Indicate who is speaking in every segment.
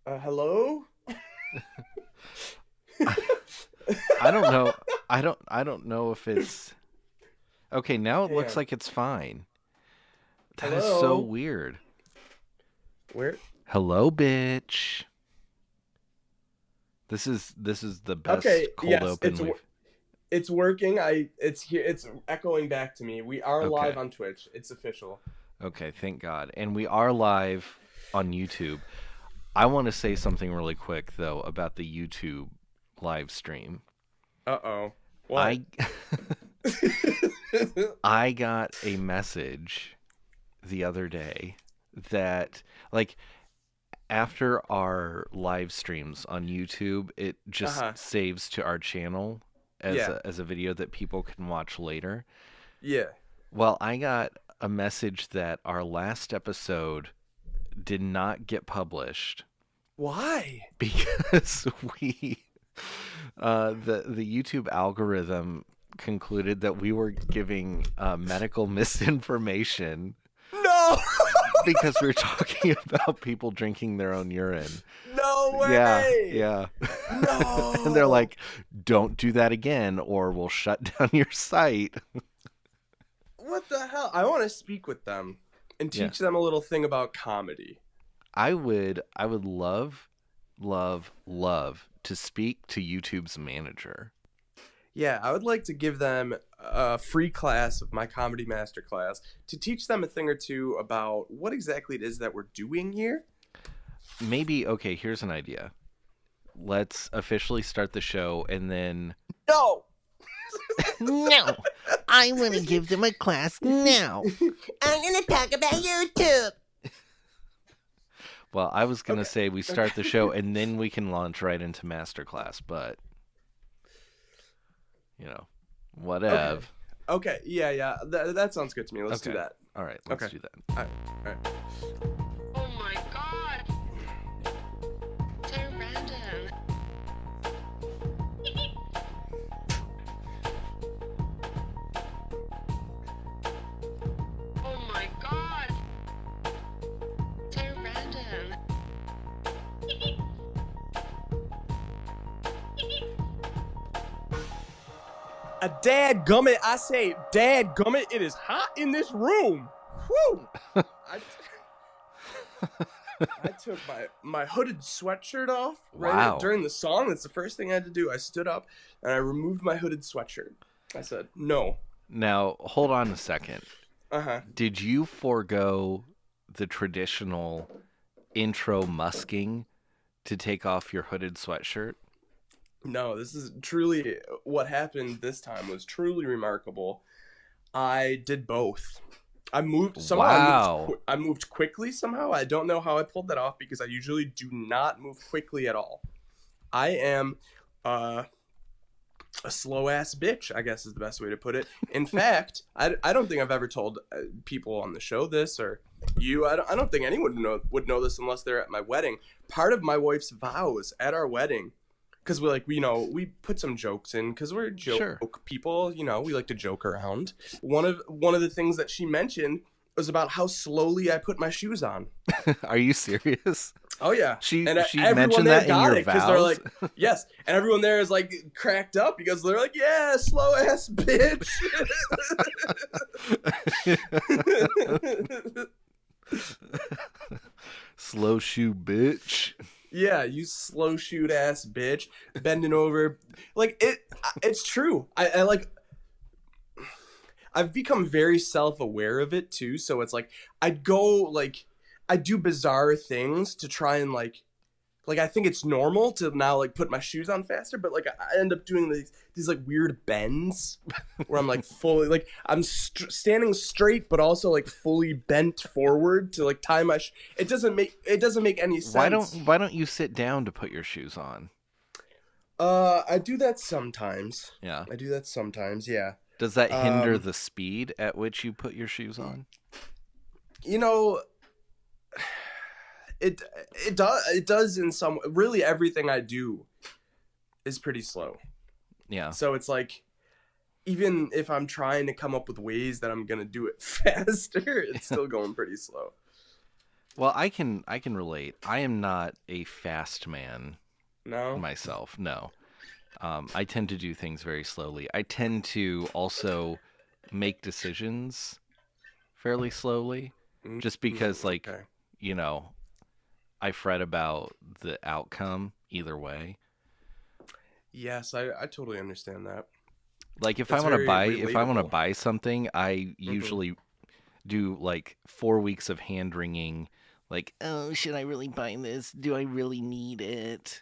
Speaker 1: Hello?
Speaker 2: I don't know. I don't know if it's okay. Now it
Speaker 1: Hang
Speaker 2: looks
Speaker 1: on.
Speaker 2: like it's fine. That is so
Speaker 1: Hello?
Speaker 2: weird.
Speaker 1: Where?
Speaker 2: Hello, bitch. This is the best
Speaker 1: Okay,
Speaker 2: cold
Speaker 1: yes,
Speaker 2: open we've.
Speaker 1: it's working. It's here. It's echoing back to me. We are live
Speaker 2: Okay.
Speaker 1: on Twitch. It's official.
Speaker 2: Okay, thank God. And we are live on YouTube. I want to say something really quick though about the YouTube live stream.
Speaker 1: Uh-oh. What?
Speaker 2: I I got a message the other day that like after our live streams on YouTube, it just
Speaker 1: Uh-huh.
Speaker 2: saves to our channel as
Speaker 1: Yeah.
Speaker 2: a video that people can watch later.
Speaker 1: Yeah.
Speaker 2: Well, I got a message that our last episode did not get published
Speaker 1: Why?
Speaker 2: because we the YouTube algorithm concluded that we were giving medical misinformation
Speaker 1: No!
Speaker 2: because we were talking about people drinking their own urine.
Speaker 1: No
Speaker 2: Yeah,
Speaker 1: way!
Speaker 2: yeah. And they're
Speaker 1: No!
Speaker 2: like, don't do that again or we'll shut down your site.
Speaker 1: What the hell? I want to speak with them and
Speaker 2: Yeah.
Speaker 1: teach them a little thing about comedy.
Speaker 2: I would love to speak to YouTube's manager.
Speaker 1: Yeah, I would like to give them a free class of my comedy master class to teach them a thing or two about what exactly it is that we're doing here.
Speaker 2: Maybe okay, here's an idea. Let's officially start the show and then
Speaker 1: No!
Speaker 2: no. I want to give them a class now.
Speaker 3: I'm gonna talk about YouTube.
Speaker 2: Well, I was going to
Speaker 1: Okay.
Speaker 2: say we start the show and then we can launch right into masterclass, but you know,
Speaker 1: Okay.
Speaker 2: whatever.
Speaker 1: Okay. Yeah, yeah. That sounds good to me. Let's do
Speaker 2: Okay.
Speaker 1: that.
Speaker 2: All right, let's
Speaker 1: Okay.
Speaker 2: do that.
Speaker 1: All right. All right.
Speaker 3: Oh my god. So random. Oh my god. So random.
Speaker 1: A dad gummit. I say, dad gummit. It is hot in this room. Whew. I, I took my hooded sweatshirt off
Speaker 2: Wow.
Speaker 1: during the song. That's the first thing I had to do. I stood up and I removed my hooded sweatshirt. I said, no.
Speaker 2: Now, hold on a second.
Speaker 1: Uh-huh.
Speaker 2: Did you forego the traditional intro musking to take off your hooded sweatshirt?
Speaker 1: No, this is truly what happened this time was truly remarkable. I did both. I moved somehow.
Speaker 2: Wow.
Speaker 1: I moved quickly somehow. I don't know how I pulled that off because I usually do not move quickly at all. I am a slow ass bitch, I guess is the best way to put it. In fact, I don't think I've ever told people on the show this or you. I don't think anyone would know this unless they're at my wedding. Part of my wife's vows at our wedding, because we like we put some jokes in because we're joke
Speaker 2: Sure.
Speaker 1: people. We like to joke around. One of the things that she mentioned was about how slowly I put my shoes on.
Speaker 2: Are you serious?
Speaker 1: Oh yeah,
Speaker 2: She
Speaker 1: and
Speaker 2: she
Speaker 1: everyone
Speaker 2: mentioned
Speaker 1: there
Speaker 2: that in
Speaker 1: got
Speaker 2: your
Speaker 1: it because they're
Speaker 2: vows?
Speaker 1: like, yes, and everyone there is like cracked up because they're like, yeah, slow ass bitch.
Speaker 2: Slow shoe bitch.
Speaker 1: Yeah, you slow shoot ass bitch, bending over, like it. It's true. I like. I've become very self aware of it too. So it's like I do bizarre things to try and I think it's normal to now like put my shoes on faster, but like I end up doing these like weird bends where I'm like fully like I'm standing straight, but also like fully bent forward to like tie my. It doesn't make any sense.
Speaker 2: Why don't you sit down to put your shoes on?
Speaker 1: I do that sometimes.
Speaker 2: Yeah.
Speaker 1: I do that sometimes. Yeah.
Speaker 2: Does that hinder
Speaker 1: Um,
Speaker 2: the speed at which you put your shoes on?
Speaker 1: you know, it it does in some really everything I do is pretty slow.
Speaker 2: Yeah.
Speaker 1: So it's like even if I'm trying to come up with ways that I'm gonna do it faster, it's still going pretty slow.
Speaker 2: Well, I can relate. I am not a fast man
Speaker 1: No.
Speaker 2: myself. No. I tend to do things very slowly. I tend to also make decisions fairly slowly, just because, like,
Speaker 1: Okay.
Speaker 2: you know, I fret about the outcome either way.
Speaker 1: Yes, I totally understand that.
Speaker 2: Like if
Speaker 1: It's very
Speaker 2: I want to
Speaker 1: relatable.
Speaker 2: buy something, I
Speaker 1: Hmm.
Speaker 2: usually do like 4 weeks of hand wringing. Like, oh, should I really buy this? Do I really need it?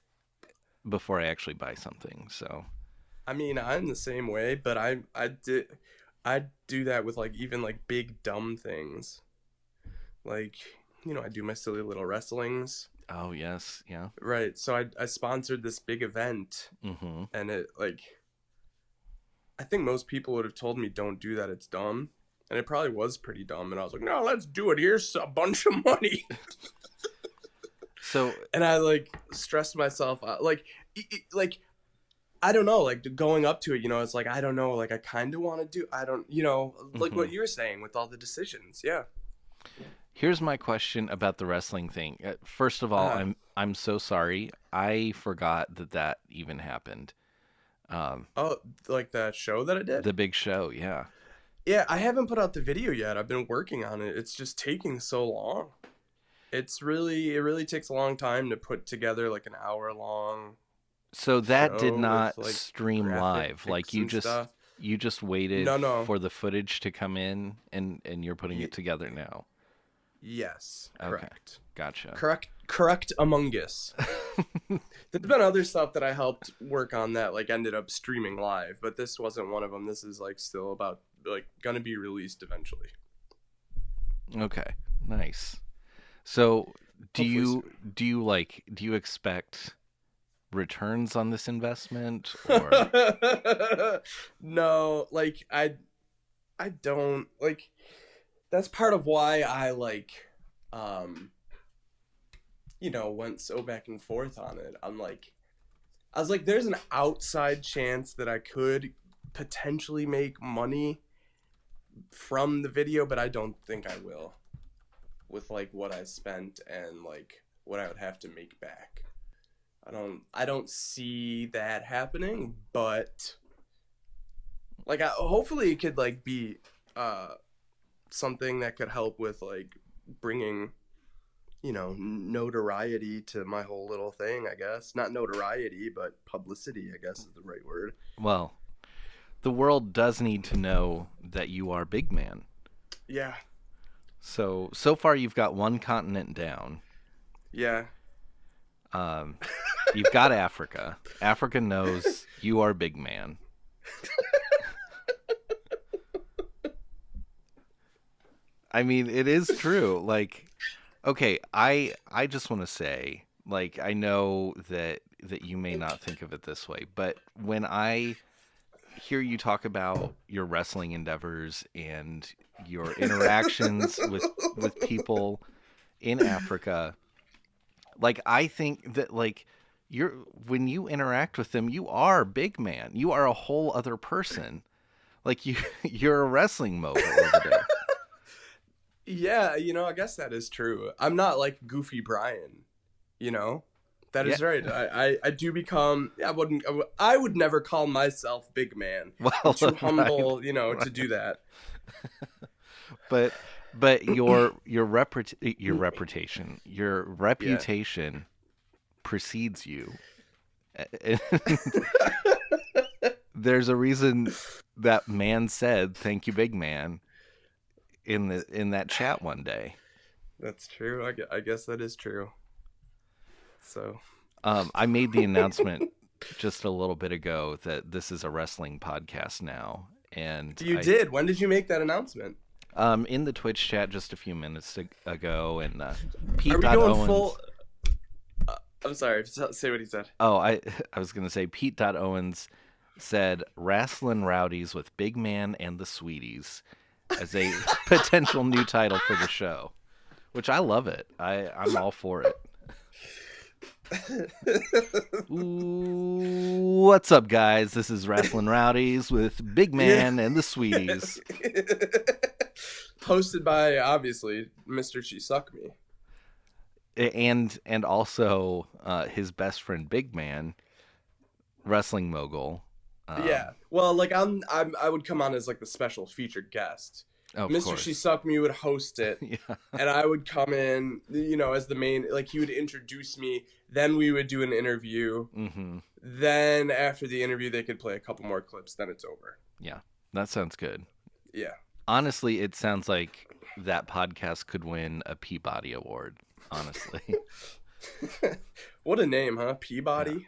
Speaker 2: Before I actually buy something. So,
Speaker 1: I mean, I'm the same way, but I do that with like even like big dumb things. Like, I do my silly little wrestlings.
Speaker 2: oh yes, yeah.
Speaker 1: Right. So I sponsored this big event,
Speaker 2: Mm-hmm.
Speaker 1: and it like I think most people would have told me don't do that, it's dumb. And it probably was pretty dumb, and I was like, "No, let's do it. Here's a bunch of money."
Speaker 2: So,
Speaker 1: And I like stressed myself out. Like I don't know, like going up to it, it's like I don't know, like I kind of want to do. I don't, like
Speaker 2: mhm.
Speaker 1: what you were saying with all the decisions. Yeah.
Speaker 2: Here's my question about the wrestling thing. First of all,
Speaker 1: Uh,
Speaker 2: I'm so sorry. I forgot that even happened.
Speaker 1: oh, like that show that I did.
Speaker 2: The big show, yeah.
Speaker 1: Yeah, I haven't put out the video yet. I've been working on it. It's just taking so long. It really takes a long time to put together like an hour long
Speaker 2: So that did
Speaker 1: show with
Speaker 2: not
Speaker 1: like
Speaker 2: stream live. Like
Speaker 1: graphics and stuff.
Speaker 2: you just waited
Speaker 1: No, no.
Speaker 2: for the footage to come in and you're putting it
Speaker 1: Y-
Speaker 2: together now.
Speaker 1: yes,
Speaker 2: Okay.
Speaker 1: correct.
Speaker 2: Gotcha.
Speaker 1: Correct among us. There's been other stuff that I helped work on that like ended up streaming live, but this wasn't one of them. This is like still about like gonna be released eventually.
Speaker 2: Okay. Nice. So,
Speaker 1: Hopefully soon.
Speaker 2: do you expect returns on this investment or
Speaker 1: No, like I don't like that's part of why I like um went so back and forth on it. I was like there's an outside chance that I could potentially make money from the video, but I don't think I will with like what I spent and like what I would have to make back. I don't see that happening, but like hopefully it could like be uh something that could help with like bringing notoriety to my whole little thing, I guess. Not notoriety, but publicity, I guess is the right word.
Speaker 2: well, the world does need to know that you are big man.
Speaker 1: Yeah.
Speaker 2: So far you've got one continent down.
Speaker 1: Yeah.
Speaker 2: Um, you've got Africa. Africa knows you are big man. I mean, it is true. Like, okay, I just want to say, like, I know that you may not think of it this way, but when I hear you talk about your wrestling endeavors and your interactions with people in Africa, like I think that like you're when you interact with them, you are big man. You are a whole other person. Like you you're a wrestling mogul over there.
Speaker 1: Yeah, I guess that is true. I'm not like Goofy Brian, you know? That
Speaker 2: Yeah.
Speaker 1: is right. I do become. Yeah, I would never call myself big man. I'm
Speaker 2: Well,
Speaker 1: too
Speaker 2: right.
Speaker 1: humble, to do that.
Speaker 2: But your
Speaker 1: Yeah.
Speaker 2: reputation precedes you. There's a reason that man said thank you big man in that chat one day.
Speaker 1: That's true. I guess that is true. So,
Speaker 2: I made the announcement just a little bit ago that this is a wrestling podcast now, and
Speaker 1: you did. When did you make that announcement?
Speaker 2: in the Twitch chat just a few minutes ago, and
Speaker 1: Are
Speaker 2: Pete
Speaker 1: we going
Speaker 2: Owens.
Speaker 1: full? I'm sorry. Say what he said.
Speaker 2: Oh, I was gonna say Pete Owens said "Wrestling Rowdies with Big Man and the Sweeties" as a potential new title for the show, which I love it. I'm all for it. Ooh, what's up, guys? This is Wrestling Rowdies with Big Man and the Sweeties.
Speaker 1: Hosted by obviously Mr. She Suck Me.
Speaker 2: and also his best friend Big Man, wrestling mogul.
Speaker 1: Yeah. Well, like I would come on as like the special featured guest.
Speaker 2: Of
Speaker 1: Mr.
Speaker 2: course.
Speaker 1: She Suck Me would host it,
Speaker 2: Yeah.
Speaker 1: and I would come in, as the main. Like he would introduce me. Then we would do an interview.
Speaker 2: Mm-hmm.
Speaker 1: Then after the interview, they could play a couple more clips. Then it's over.
Speaker 2: Yeah. That sounds good.
Speaker 1: Yeah.
Speaker 2: Honestly, it sounds like that podcast could win a Peabody Award. Honestly.
Speaker 1: What a name, huh? Peabody.
Speaker 2: Yeah.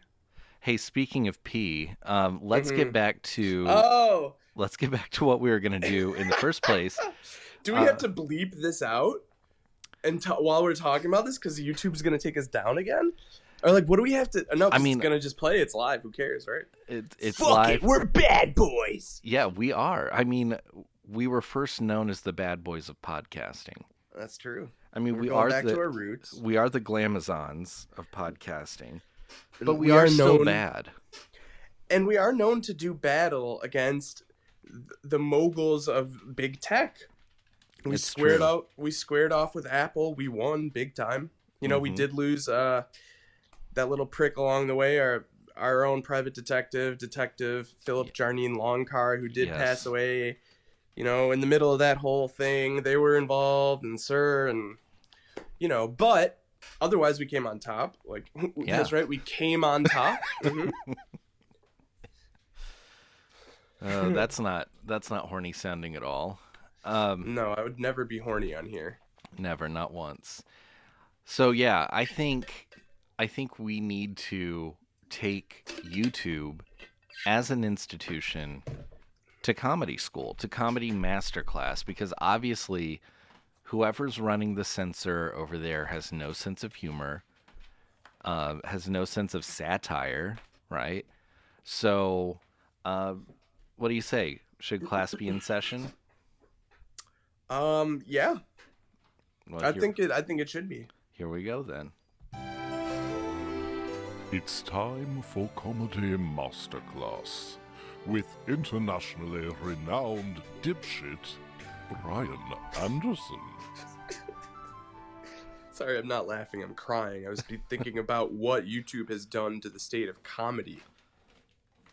Speaker 2: Hey, speaking of P, let's get back to let's get back to what we were gonna do in the first place.
Speaker 1: Do we have to bleep this out and while we're talking about this because YouTube's gonna take us down again? Or like, what do we have to? No, it's gonna just play. It's live. Who cares, right?
Speaker 2: It's
Speaker 1: Fuck
Speaker 2: live.
Speaker 1: It, we're bad boys.
Speaker 2: Yeah, we are. I mean, we were first known as the bad boys of podcasting.
Speaker 1: That's true.
Speaker 2: I mean, we
Speaker 1: going
Speaker 2: are
Speaker 1: back to our roots.
Speaker 2: We are the glamazons of podcasting, but we are so bad.
Speaker 1: And we are known to do battle against the moguls of big tech. We squared off with Apple. We won big time. We did lose that little prick along the way. Our own private detective Philip Jarnine Longcar, who did pass away. In the middle of that whole thing, they were involved, but otherwise we came on top. Like, that's right, we came on top. Mm-hmm.
Speaker 2: That's not horny sounding at all.
Speaker 1: No, I would never be horny on here.
Speaker 2: Never, not once. So yeah, I think we need to take YouTube as an institution to comedy school, to comedy masterclass, because obviously whoever's running the censor over there has no sense of humor, has no sense of satire, right? So, what do you say? Should class be in session?
Speaker 1: Yeah.
Speaker 2: Well,
Speaker 1: I think it should be.
Speaker 2: Here we go then.
Speaker 4: It's time for Comedy Masterclass with internationally renowned dipshit Brian Anderson.
Speaker 1: Sorry, I'm not laughing. I'm crying. I was thinking about what YouTube has done to the state of comedy.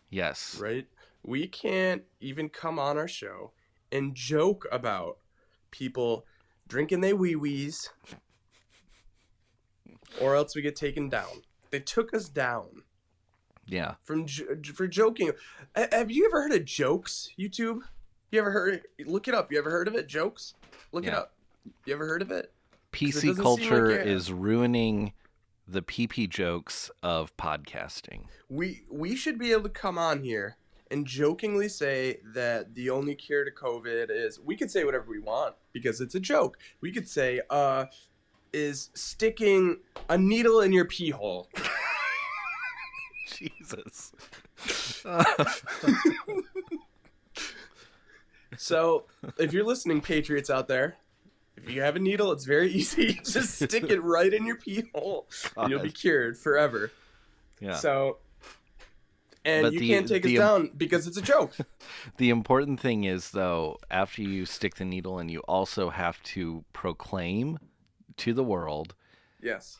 Speaker 2: Yes.
Speaker 1: Right? We can't even come on our show and joke about people drinking their wee-wees, or else we get taken down. They took us down.
Speaker 2: Yeah.
Speaker 1: For joking. Have you ever heard of Jokes, YouTube? You ever heard it? Look it up. You ever heard of it? Jokes? Look it up. You ever heard of it?
Speaker 2: PC culture is ruining the PP jokes of podcasting.
Speaker 1: We should be able to come on here and jokingly say that the only cure to COVID is, we could say whatever we want because it's a joke. We could say, is sticking a needle in your pee hole.
Speaker 2: Jesus.
Speaker 1: So, if you're listening, patriots out there, if you have a needle, it's very easy. Just stick it right in your pee hole, and you'll be cured forever.
Speaker 2: Yeah.
Speaker 1: So, and you can't take us down because it's a joke.
Speaker 2: The important thing is, though, after you stick the needle in, you also have to proclaim to the world,
Speaker 1: yes,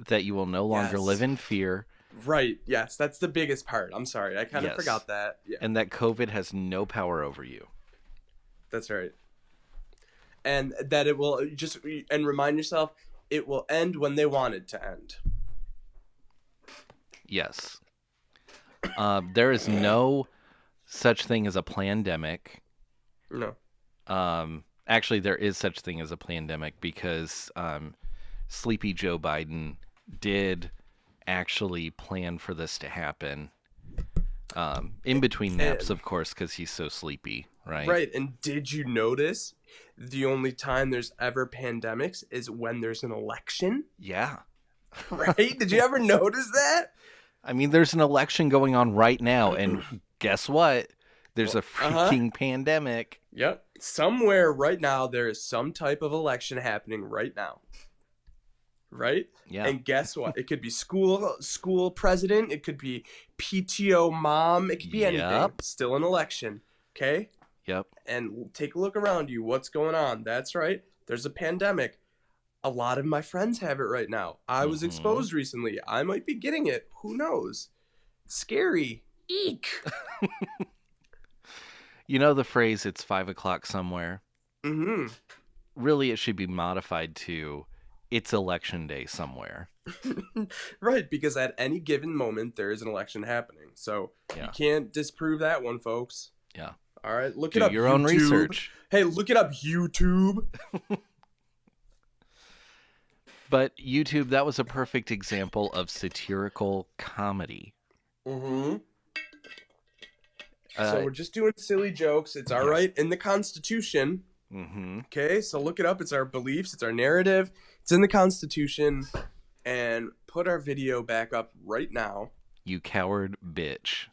Speaker 2: that you will no longer live in fear.
Speaker 1: Right. Yes, that's the biggest part. I'm sorry, I kind of forgot that. Yeah.
Speaker 2: And that COVID has no power over you.
Speaker 1: That's right. And that it will and remind yourself, it will end when they want it to end.
Speaker 2: Yes. There is no such thing as a plandemic.
Speaker 1: No.
Speaker 2: Actually, there is such thing as a plandemic because Sleepy Joe Biden did actually plan for this to happen. In between naps, of course, because he's so sleepy, right?
Speaker 1: Right. And did you notice the only time there's ever pandemics is when there's an election?
Speaker 2: Yeah.
Speaker 1: Right? Did you ever notice that?
Speaker 2: I mean, there's an election going on right now, and guess what? There's a freaking pandemic.
Speaker 1: Yep. Somewhere right now, there is some type of election happening right now. Right?
Speaker 2: Yeah.
Speaker 1: And guess what? It could be school president. It could be PTO mom. It could be anything.
Speaker 2: Yep.
Speaker 1: Still an election. Okay?
Speaker 2: Yep.
Speaker 1: And take a look around you. What's going on? That's right. There's a pandemic. A lot of my friends have it right now. I was exposed recently. I might be getting it. Who knows? Scary. Eek.
Speaker 2: You know the phrase, it's 5 o'clock somewhere?
Speaker 1: Mm-hmm.
Speaker 2: Really, it should be modified to, it's election day somewhere.
Speaker 1: Right, because at any given moment, there is an election happening. So
Speaker 2: Yeah.
Speaker 1: you can't disprove that one, folks.
Speaker 2: Yeah.
Speaker 1: All right, look
Speaker 2: Do
Speaker 1: it up.
Speaker 2: your own
Speaker 1: YouTube.
Speaker 2: research.
Speaker 1: Hey, look it up, YouTube.
Speaker 2: But YouTube, that was a perfect example of satirical comedy.
Speaker 1: Mm-hmm. So we're just doing silly jokes. It's all right in the Constitution.
Speaker 2: Mm-hmm.
Speaker 1: Okay, so look it up. It's our beliefs. It's our narrative. It's in the Constitution. And put our video back up right now.
Speaker 2: You coward bitch.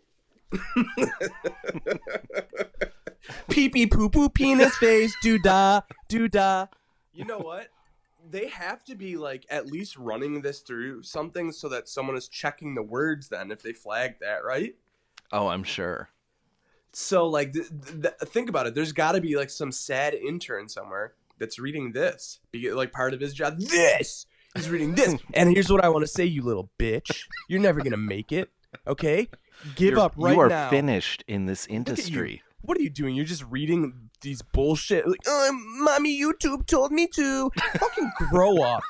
Speaker 1: Pee pee poo poo penis face doo da doo da. You know what? They have to be like at least running this through something so that someone is checking the words then if they flag that, right?
Speaker 2: Oh, I'm sure.
Speaker 1: So like think about it. There's got to be like some sad intern somewhere that's reading this. Like part of his job. This. He's reading this. And here's what I want to say, you little bitch. You're never going to make it. Okay? Give up right now.
Speaker 2: You are finished in this industry.
Speaker 1: What are you doing? You're just reading these bullshit. Like, mommy, YouTube told me to. Fucking grow up.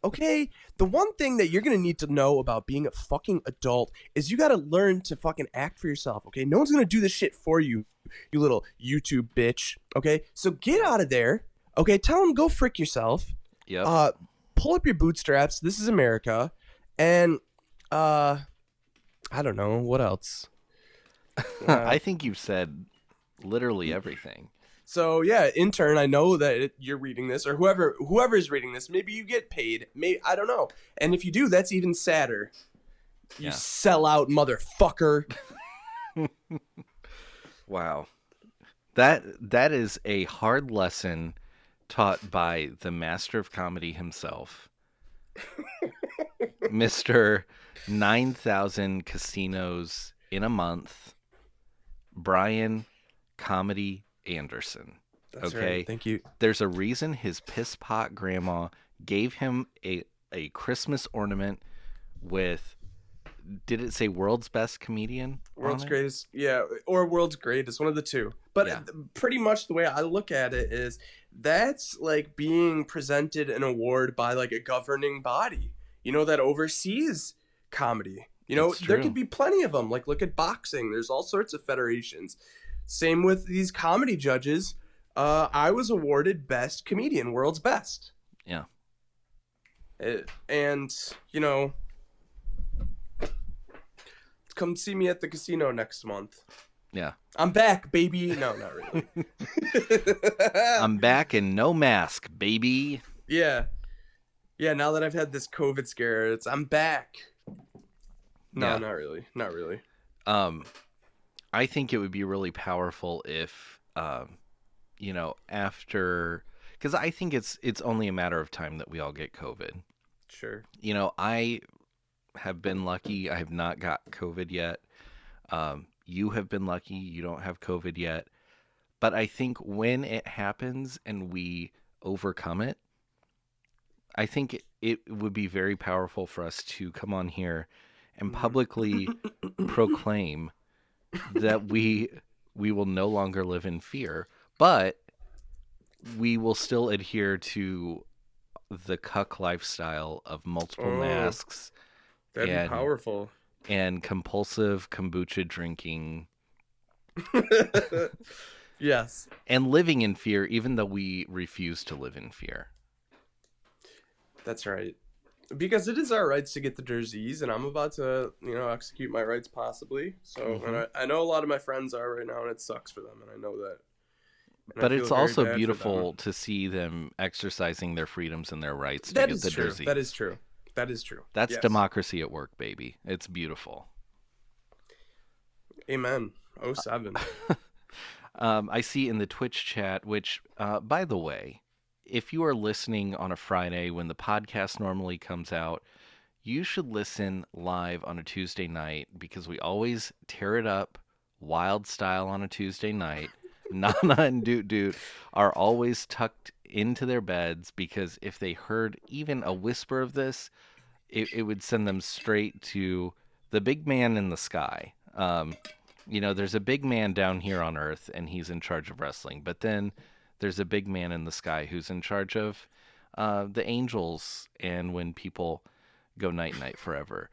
Speaker 1: Okay? The one thing that you're going to need to know about being a fucking adult is you got to learn to fucking act for yourself. Okay? No one's going to do this shit for you, you little YouTube bitch. Okay? So get out of there. Okay? Tell them go frick yourself.
Speaker 2: Yep.
Speaker 1: Pull up your bootstraps. This is America. And, I don't know. What else?
Speaker 2: I think you've said literally everything.
Speaker 1: So yeah, intern, I know that you're reading this, or whoever is reading this. Maybe you get paid. Maybe I don't know. And if you do, that's even sadder. You sellout motherfucker.
Speaker 2: Wow, that is a hard lesson taught by the master of comedy himself, Mr. 9,000 Casinos in a Month, Brian Comedy Anderson.
Speaker 1: That's
Speaker 2: okay,
Speaker 1: right. Thank you.
Speaker 2: There's a reason his piss pot grandma gave him a Christmas ornament with, did it say world's best comedian?
Speaker 1: World's greatest, yeah, or world's greatest, one of the two. But pretty much the way I look at it is that's like being presented an award by like a governing body, you know, that oversees comedy. You know, there could be plenty of them. Like, look at boxing. There's all sorts of federations. Same with these comedy judges. I was awarded best comedian, world's best.
Speaker 2: Yeah.
Speaker 1: And, you know, come see me at the casino next month.
Speaker 2: Yeah.
Speaker 1: I'm back, baby. No, not really.
Speaker 2: I'm back and no mask, baby.
Speaker 1: Yeah. Yeah, now that I've had this COVID scare, I'm back. No, not really. Not really.
Speaker 2: I think it would be really powerful if, you know, after, because I think it's only a matter of time that we all get COVID.
Speaker 1: Sure.
Speaker 2: You know, I have been lucky. I have not got COVID yet. You have been lucky. You don't have COVID yet. But I think when it happens and we overcome it, I think it would be very powerful for us to come on here and publicly proclaim that we will no longer live in fear, but we will still adhere to the cuck lifestyle of multiple masks.
Speaker 1: That'd be powerful.
Speaker 2: And compulsive kombucha drinking.
Speaker 1: Yes.
Speaker 2: And living in fear, even though we refuse to live in fear.
Speaker 1: That's right. Because it is our rights to get the disease, and I'm about to, you know, execute my rights possibly. So, and I know a lot of my friends are right now, and it sucks for them, and I know that. And
Speaker 2: but it's also beautiful to see them exercising their freedoms and their rights to get the disease.
Speaker 1: That is true. That is true.
Speaker 2: That's democracy at work, baby. It's beautiful.
Speaker 1: Amen. 07.
Speaker 2: I see in the Twitch chat, which, by the way, if you are listening on a Friday when the podcast normally comes out, you should listen live on a Tuesday night because we always tear it up wild style on a Tuesday night. Nana and Doot Doot are always tucked into their beds because if they heard even a whisper of this, it would send them straight to the big man in the sky. There's a big man down here on Earth, and he's in charge of wrestling. But then there's a big man in the sky who's in charge of the angels and when people go night-night forever.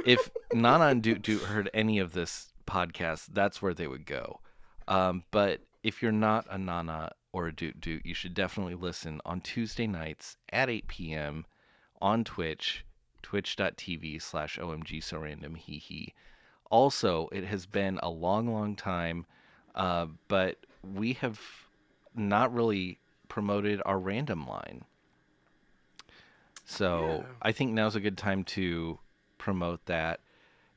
Speaker 2: If Nana and Doot Doot heard any of this podcast, that's where they would go. But if you're not a Nana or a Doot Doot, you should definitely listen on Tuesday nights at 8 p.m. on Twitch, twitch.tv/OMG So Random Hehe. Also, it has been a long, long time, but we have not really promoted our random line. So I think now's a good time to promote that.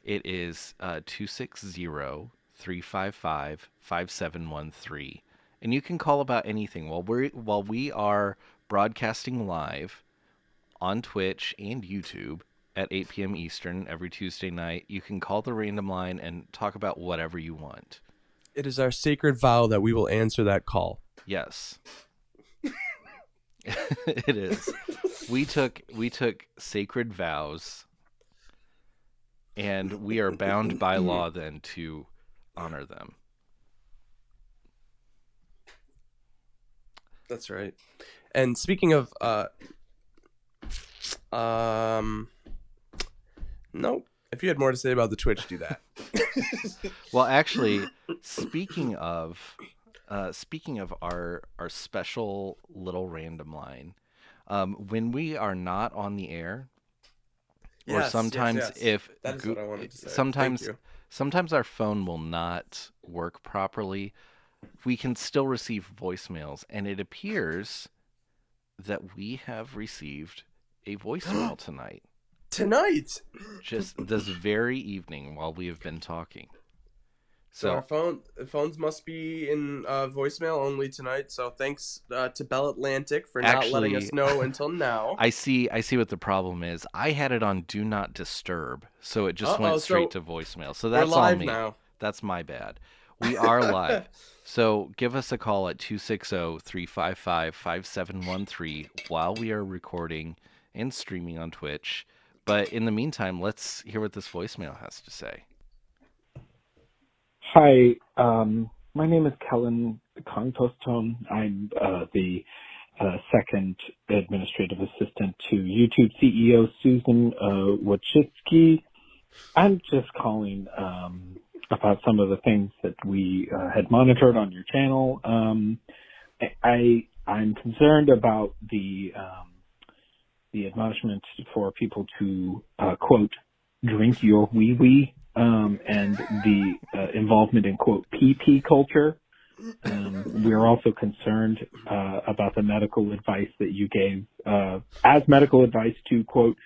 Speaker 2: It is 260-355-5713. And you can call about anything. While we are broadcasting live on Twitch and YouTube at 8 p.m. Eastern every Tuesday night, you can call the random line and talk about whatever you want.
Speaker 1: It is our sacred vow that we will answer that call.
Speaker 2: Yes. It is. We took sacred vows, and we are bound by law then to honor them.
Speaker 1: That's right. And speaking of nope. If you had more to say about the Twitch, do that.
Speaker 2: Well, actually, speaking of our special little random line, when we are not on the air, or sometimes if
Speaker 1: that is what I wanted to say.
Speaker 2: Sometimes our phone will not work properly, we can still receive voicemails, and it appears that we have received a voicemail tonight.
Speaker 1: Tonight?
Speaker 2: Just this very evening while we have been talking.
Speaker 1: So our phones must be in voicemail only tonight. So thanks to Bell Atlantic for not letting us know until now.
Speaker 2: I see what the problem is. I had it on Do Not Disturb, so it just went straight to voicemail. So that's
Speaker 1: we're live
Speaker 2: on me.
Speaker 1: Now.
Speaker 2: That's my bad. We are live. So give us a call at 260-355-5713 while we are recording and streaming on Twitch. But in the meantime, let's hear what this voicemail has to say.
Speaker 5: Hi, my name is Kellen Kongpostone. I'm the second administrative assistant to YouTube CEO Susan Wojcicki. I'm just calling about some of the things that we had monitored on your channel. I'm concerned about the admonishment for people to quote drink your wee wee. And the involvement in, quote, PP culture. We're also concerned about the medical advice that you gave as medical advice to, quote,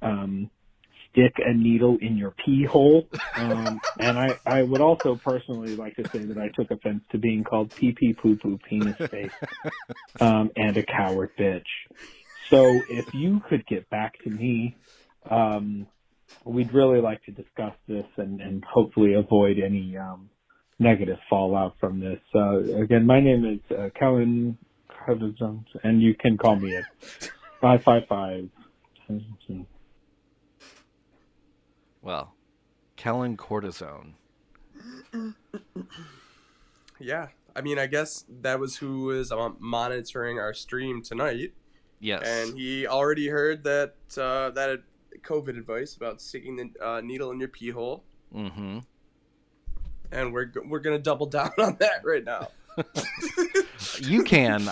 Speaker 5: stick a needle in your pee hole. And I would also personally like to say that I took offense to being called pee-pee, poo-poo, penis face, and a coward bitch. So if you could get back to me, we'd really like to discuss this and hopefully avoid any negative fallout from this. Again, my name is Kellen, and you can call me at 555.
Speaker 2: Well, Kellen Cortisone.
Speaker 1: Yeah, I mean, I guess that was who is monitoring our stream tonight.
Speaker 2: Yes,
Speaker 1: and he already heard that that COVID advice about sticking the needle in your pee hole.
Speaker 2: Mm-hmm.
Speaker 1: And we're gonna double down on that right now.
Speaker 2: You can.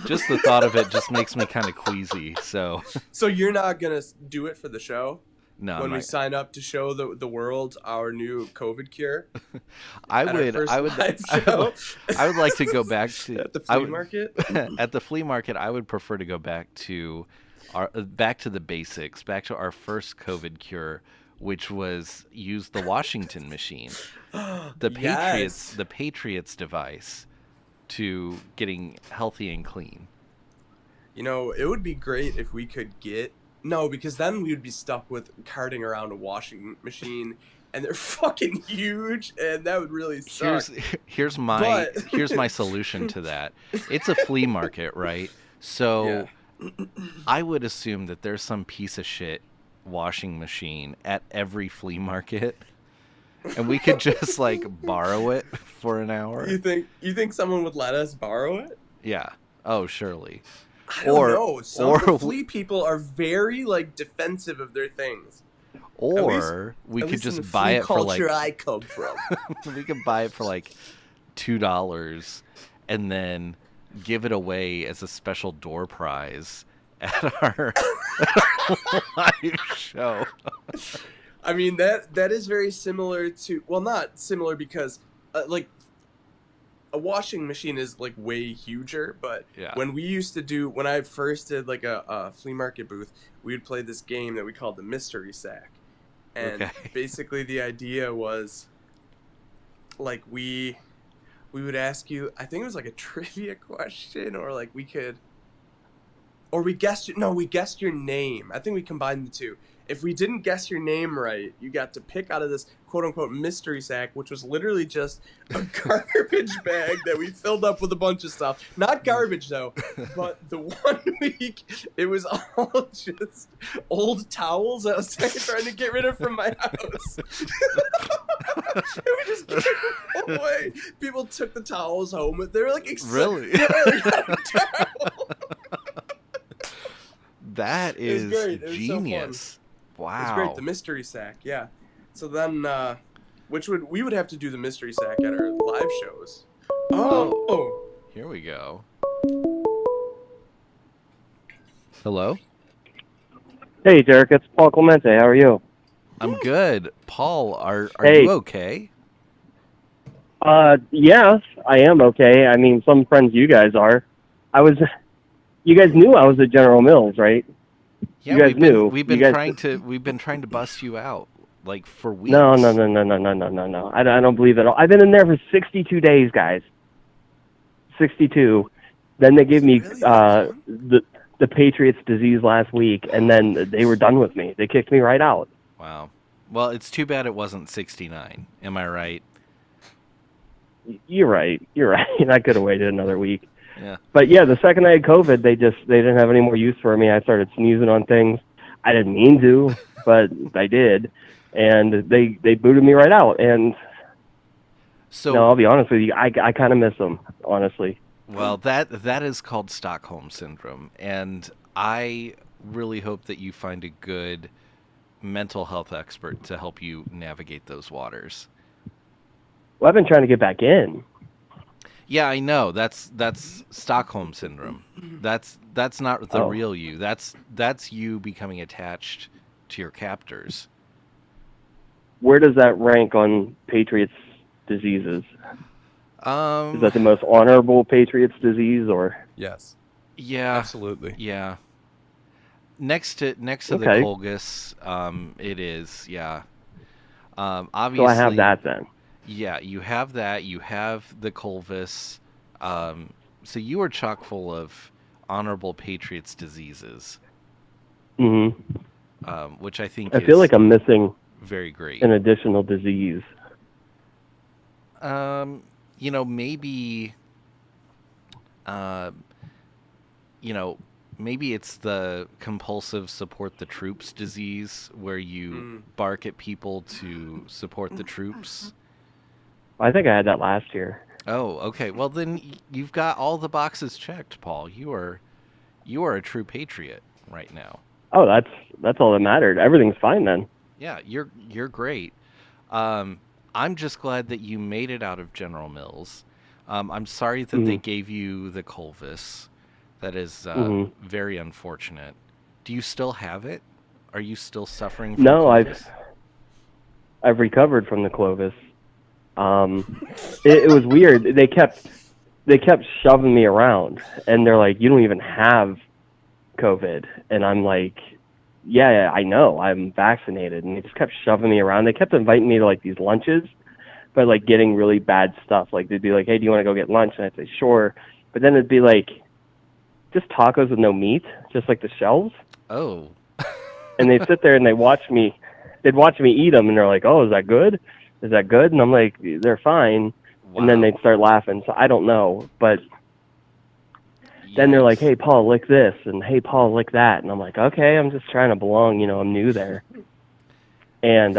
Speaker 2: Just the thought of it just makes me kind of queasy. So
Speaker 1: you're not gonna do it for the show?
Speaker 2: No.
Speaker 1: When we sign up to show the world our new COVID cure.
Speaker 2: I would like to go back to
Speaker 1: at the flea market.
Speaker 2: At the flea market, I would prefer to go back to the basics, back to our first COVID cure, which was use the Washington machine, the Patriots device to getting healthy and clean.
Speaker 1: You know, it would be great if we could get No, because then we would be stuck with carting around a washing machine, and they're fucking huge, and that would really suck.
Speaker 2: Here's my solution to that. It's a flea market, right? So I would assume that there's some piece of shit washing machine at every flea market, and we could just like borrow it for an hour.
Speaker 1: You think someone would let us borrow it?
Speaker 2: Yeah. Oh, surely.
Speaker 1: I don't know. Some of the flea people are very like defensive of their things.
Speaker 2: Or we could just buy it for like.
Speaker 1: I come from.
Speaker 2: We could buy it for like $2 and then give it away as a special door prize at our live show.
Speaker 1: I mean that is very similar to, well, not similar because like a washing machine is like way huger, but when I first did like a flea market booth, we would play this game that we called the mystery sack. And basically the idea was like we would ask you, I think it was like a trivia question, or like we guessed your name. I think we combined the two. If we didn't guess your name right, you got to pick out of this quote-unquote mystery sack, which was literally just a garbage bag that we filled up with a bunch of stuff. Not garbage, though, but the 1 week, it was all just old towels I was trying to get rid of from my house. And we just gave them away. People took the towels home. They were like,
Speaker 2: really?
Speaker 1: Yeah, I got a towel.
Speaker 2: That is genius.
Speaker 1: So
Speaker 2: wow.
Speaker 1: It's great, the mystery sack, yeah. So then, we would have to do the mystery sack at our live shows. Oh.
Speaker 2: Here we go. Hello?
Speaker 6: Hey, Derek, it's Paul Clemente. How are you?
Speaker 2: I'm good. Paul, are
Speaker 6: Hey.
Speaker 2: you okay?
Speaker 6: Yes, I am okay. I mean, some friends you guys are. You guys knew I was at General Mills, right?
Speaker 2: Yeah,
Speaker 6: you guys knew.
Speaker 2: We've been trying to bust you out like for weeks.
Speaker 6: No. I don't believe it at all. I've been in there for 62 days, guys. 62. Then they gave me the Patriots disease last week, and then they were done with me. They kicked me right out.
Speaker 2: Wow. Well, it's too bad it wasn't 69. Am I right?
Speaker 6: You're right. I could have waited another week.
Speaker 2: Yeah.
Speaker 6: But yeah, the second I had COVID, they didn't have any more use for me. I started sneezing on things. I didn't mean to, but I did, and they booted me right out. And
Speaker 2: so,
Speaker 6: no, I'll be honest with you, I kind of miss them, honestly.
Speaker 2: Well, that is called Stockholm Syndrome, and I really hope that you find a good mental health expert to help you navigate those waters.
Speaker 6: Well, I've been trying to get back in.
Speaker 2: Yeah, I know. That's Stockholm Syndrome. That's not the real you. That's you becoming attached to your captors.
Speaker 6: Where does that rank on Patriots diseases? Is that the most honorable Patriots disease, or?
Speaker 1: Yes.
Speaker 2: Yeah.
Speaker 1: Absolutely.
Speaker 2: Yeah. Next to the Colgus, it is. Yeah. Obviously.
Speaker 6: So I have that then.
Speaker 2: Yeah, you have that. You have the Colvis. So you are chock full of honorable Patriots diseases.
Speaker 6: Mm-hmm.
Speaker 2: Which I think
Speaker 6: I feel like I'm missing
Speaker 2: very great.
Speaker 6: An additional disease.
Speaker 2: Maybe. Maybe it's the compulsive support the troops disease, where you bark at people to support the troops.
Speaker 6: I think I had that last year.
Speaker 2: Oh, okay. Well, then you've got all the boxes checked, Paul. You are a true patriot right now.
Speaker 6: Oh, that's all that mattered. Everything's fine then.
Speaker 2: Yeah, you're great. I'm just glad that you made it out of General Mills. I'm sorry that they gave you the Colvis. That is very unfortunate. Do you still have it? Are you still suffering from Clovis?
Speaker 6: I've recovered from the Clovis. It was weird. They kept shoving me around, and they're like, "You don't even have COVID," and I'm like, "Yeah, I know. I'm vaccinated." And they just kept shoving me around. They kept inviting me to like these lunches, but like getting really bad stuff. Like they'd be like, "Hey, do you want to go get lunch?" And I'd say, "Sure," but then it'd be like just tacos with no meat, just like the shells.
Speaker 2: Oh.
Speaker 6: and they sit there and they watch me. They'd watch me eat them, and they're like, "Oh, is that good? Is that good?" And I'm like, "They're fine." And then
Speaker 2: Wow.
Speaker 6: they'd start laughing. So I don't know, but then they're like,
Speaker 2: Yikes.
Speaker 6: "Hey, Paul, lick this," and "Hey, Paul, lick that," and I'm like, "Okay, I'm just trying to belong. I'm new there." And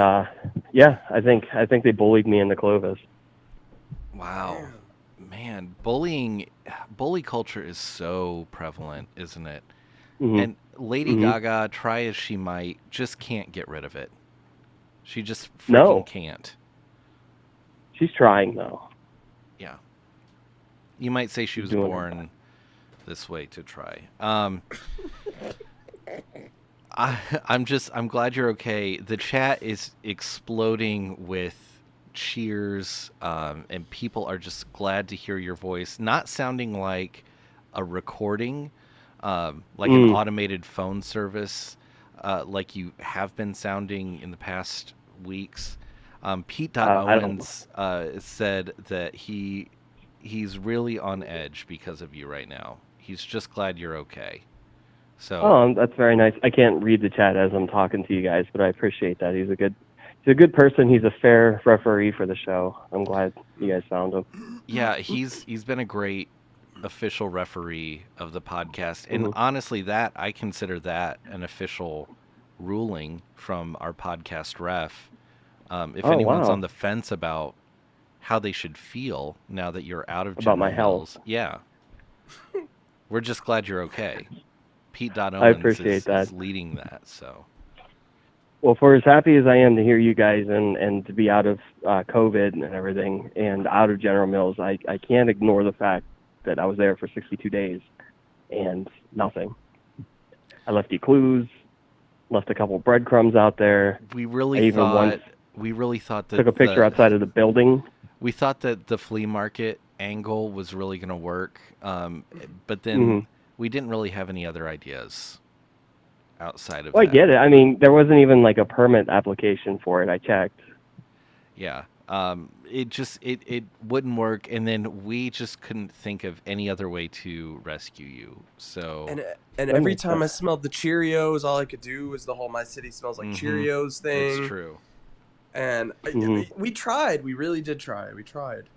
Speaker 6: yeah, I think they bullied me into Clovis.
Speaker 2: Wow. Man, bully culture is so prevalent, isn't it?
Speaker 6: Hmm.
Speaker 2: And Lady
Speaker 6: Hmm.
Speaker 2: Gaga, try as she might, just can't get rid of it. She just freaking
Speaker 6: No.
Speaker 2: can't.
Speaker 6: She's trying though.
Speaker 2: Yeah. You might say she
Speaker 6: She's
Speaker 2: was
Speaker 6: doing her
Speaker 2: born this way to try. I'm glad you're okay. The chat is exploding with cheers, and people are just glad to hear your voice, not sounding like a recording, like an automated phone service, like you have been sounding in the past weeks. Pete
Speaker 6: I don't.
Speaker 2: Owens said that he's really on edge because of you right now. He's just glad you're okay. So
Speaker 6: Oh, that's very nice. I can't read the chat as I'm talking to you guys, but I appreciate that. He's a good person. He's a fair referee for the show. I'm glad you guys found him.
Speaker 2: yeah, he's been a great official referee of the podcast, and honestly, that I consider that an official ruling from our podcast ref. If
Speaker 6: Oh,
Speaker 2: anyone's
Speaker 6: wow.
Speaker 2: on the fence about how they should feel now that you're out of
Speaker 6: About my
Speaker 2: General
Speaker 6: health.
Speaker 2: Mills, yeah, we're just glad you're okay. Pete
Speaker 6: I
Speaker 2: Owens
Speaker 6: appreciate that.
Speaker 2: is leading that, so.
Speaker 6: Well, for as happy as I am to hear you guys and to be out of COVID and everything and out of General Mills, I can't ignore the fact that I was there for 62 days and nothing. I left you clues, left a couple breadcrumbs out there.
Speaker 2: We
Speaker 6: I
Speaker 2: really
Speaker 6: even
Speaker 2: thought
Speaker 6: once
Speaker 2: that
Speaker 6: took a picture outside of the building.
Speaker 2: we thought that the flea market angle was really going to work, but then we didn't really have any other ideas outside of
Speaker 6: Well, I
Speaker 2: that.
Speaker 6: get it. I mean, there wasn't even like a permit application for it. I checked.
Speaker 2: Yeah. It wouldn't work, and then we just couldn't think of any other way to rescue you. So
Speaker 1: And every time I smelled the Cheerios, all I could do was the whole "my city smells like Cheerios" thing.
Speaker 2: It's true.
Speaker 1: And we tried. We really did try. We tried.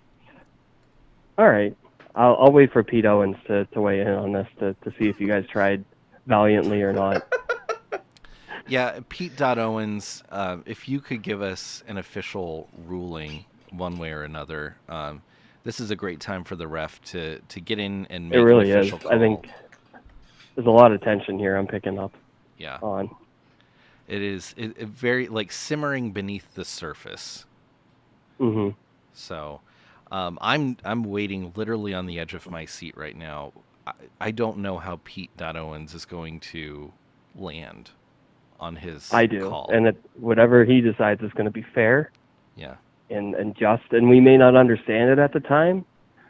Speaker 6: All right. I'll wait for Pete Owens to weigh in on this to see if you guys tried valiantly or not.
Speaker 2: Yeah, Pete Owens, if you could give us an official ruling one way or another, this is a great time for the ref to get in and make
Speaker 6: It really
Speaker 2: an
Speaker 6: is.
Speaker 2: official call.
Speaker 6: I think there's a lot of tension here I'm picking up on.
Speaker 2: It is very like simmering beneath the surface.
Speaker 6: Mm-hmm.
Speaker 2: So I'm waiting literally on the edge of my seat right now. I don't know how Pete Owens is going to land on his
Speaker 6: I do.
Speaker 2: call.
Speaker 6: And whatever he decides is going to be fair.
Speaker 2: Yeah.
Speaker 6: And just, and we may not understand it at the time.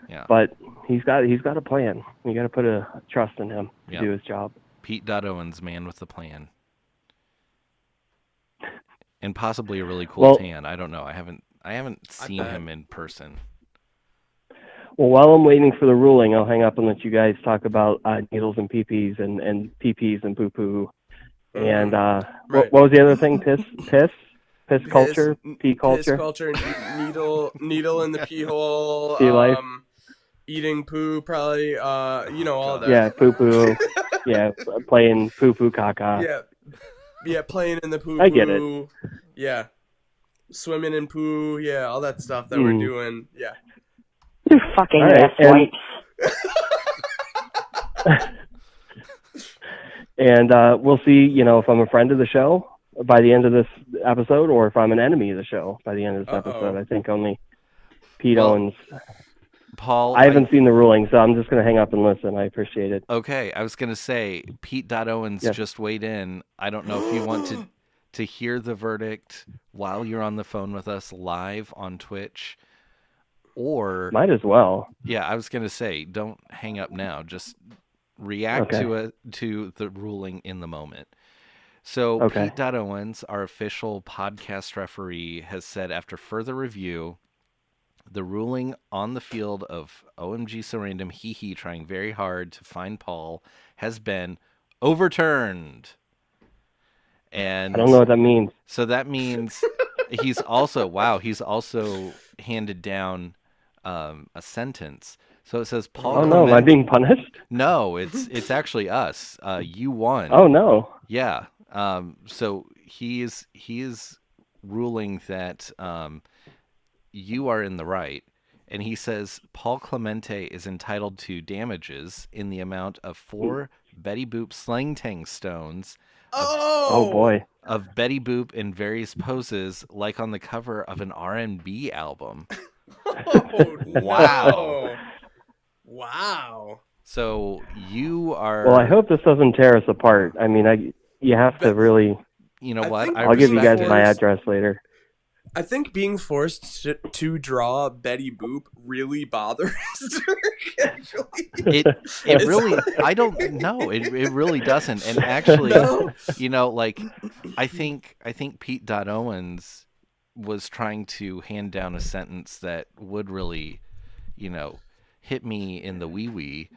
Speaker 2: Yeah.
Speaker 6: But he's got a plan. You got to put a trust in him to do his job.
Speaker 2: Pete Owens, man with the plan. And possibly a really cool tan. I don't know. I haven't seen him in person.
Speaker 6: Well, while I'm waiting for the ruling, I'll hang up and let you guys talk about needles and peepees and peepees and poo-poo. And what was the other thing? Piss culture, pee culture.
Speaker 1: Piss culture, needle in the pee hole.
Speaker 6: Pee life.
Speaker 1: Eating poo, probably. All that.
Speaker 6: Yeah, poo-poo. Yeah, playing poo-poo caca.
Speaker 1: Yeah, playing in the poo.
Speaker 6: I get it.
Speaker 1: Yeah, swimming in poo. Yeah, all that stuff that we're doing. Yeah.
Speaker 7: You fucking
Speaker 6: asswipes. And we'll see, if I'm a friend of the show by the end of this episode or if I'm an enemy of the show by the end of this episode. I think only Pete Owens.
Speaker 2: Paul,
Speaker 6: I haven't seen the ruling, so I'm just going to hang up and listen. I appreciate it.
Speaker 2: Okay, I was going to say, Pete Owens just weighed in. I don't know if you want to hear the verdict while you're on the phone with us live on Twitch. Or
Speaker 6: might as well.
Speaker 2: Yeah, I was going to say, don't hang up now. Just react to the ruling in the moment. So Pete Owens, our official podcast referee, has said after further review, the ruling on the field of OMG So Random Hehe trying very hard to find Paul has been overturned. And
Speaker 6: I don't know what that means.
Speaker 2: so that means he's also handed down a sentence. So it says Paul
Speaker 6: Oh no, am I
Speaker 2: Clemente.
Speaker 6: being punished?
Speaker 2: No, it's actually us. You won.
Speaker 6: Oh no.
Speaker 2: Yeah. So he is ruling that you are in the right, and he says Paul Clemente is entitled to damages in the amount of 4 Betty Boop slang tang stones
Speaker 6: Oh boy.
Speaker 2: of Betty Boop in various poses, like on the cover of an R&B album.
Speaker 1: Oh,
Speaker 2: Wow.
Speaker 1: no. Wow.
Speaker 2: So you are.
Speaker 6: Well, I hope this doesn't tear us apart. I mean, you have to really.
Speaker 2: You know
Speaker 1: I
Speaker 2: what?
Speaker 1: think
Speaker 6: I'll give you guys
Speaker 1: respect
Speaker 6: my
Speaker 1: it.
Speaker 6: address later.
Speaker 1: I think being forced to draw Betty Boop really bothers Dirk, actually.
Speaker 2: It really. I don't know. It really doesn't. And actually,
Speaker 1: No?
Speaker 2: you know, like I think Pete Owens was trying to hand down a sentence that would really, hit me in the wee.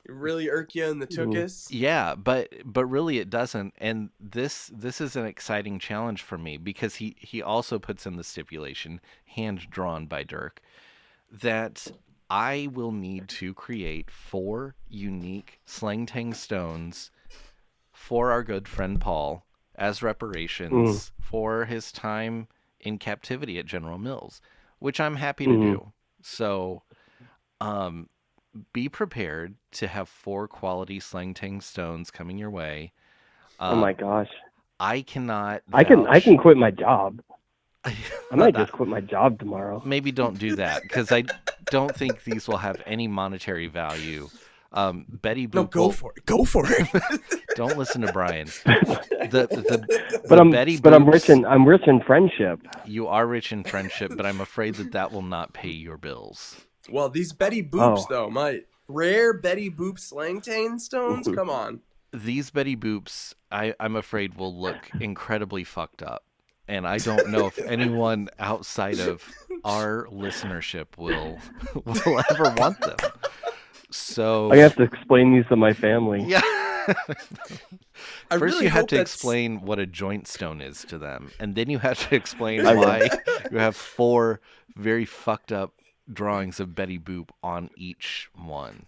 Speaker 1: Really irk you in the tuchus?
Speaker 2: Yeah, but really it doesn't. And this is an exciting challenge for me because he also puts in the stipulation, hand drawn by Dirk, that I will need to create 4 unique slang tang stones for our good friend Paul as reparations for his time in captivity at General Mills, which I'm happy to do. So, be prepared to have 4 quality slang tang stones coming your way.
Speaker 6: Oh my gosh.
Speaker 2: I cannot.
Speaker 6: I can quit my job.
Speaker 2: I
Speaker 6: might just quit my job tomorrow.
Speaker 2: Maybe don't do that because I don't think these will have any monetary value. Betty Boop.
Speaker 1: No, go for it. Go for it.
Speaker 2: Don't listen to Brian.
Speaker 6: I'm
Speaker 2: Betty
Speaker 6: rich. I'm rich in friendship.
Speaker 2: You are rich in friendship, but I'm afraid that will not pay your bills.
Speaker 1: Well, these Betty Boops, though, might. Rare Betty Boop slang tang stones? Come on.
Speaker 2: These Betty Boops, I'm afraid, will look incredibly fucked up. And I don't know if anyone outside of our listenership will ever want them. So
Speaker 6: I have to explain these to my family.
Speaker 2: Yeah. First,
Speaker 1: really
Speaker 2: you have
Speaker 1: hope
Speaker 2: to
Speaker 1: that's-
Speaker 2: explain what a joint stone is to them, and then you have to explain why you have 4 very fucked up drawings of Betty Boop on each one.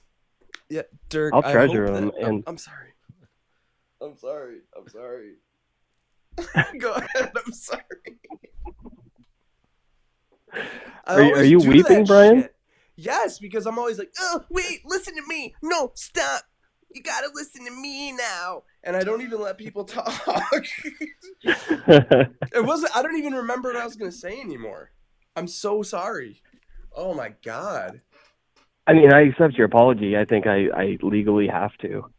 Speaker 1: Yeah, Dirk,
Speaker 6: I'll
Speaker 1: I
Speaker 6: treasure
Speaker 1: hope
Speaker 6: them.
Speaker 1: that-
Speaker 6: And
Speaker 1: I'm sorry. I'm sorry. Go ahead. I'm sorry.
Speaker 6: Are you weeping, Brian?
Speaker 1: Shit. Yes, because I'm always like, oh, wait, listen to me. No, stop. You gotta listen to me now. And I don't even let people talk. I don't even remember what I was gonna say anymore. I'm so sorry. Oh my god.
Speaker 6: I mean, I accept your apology. I think I legally have to.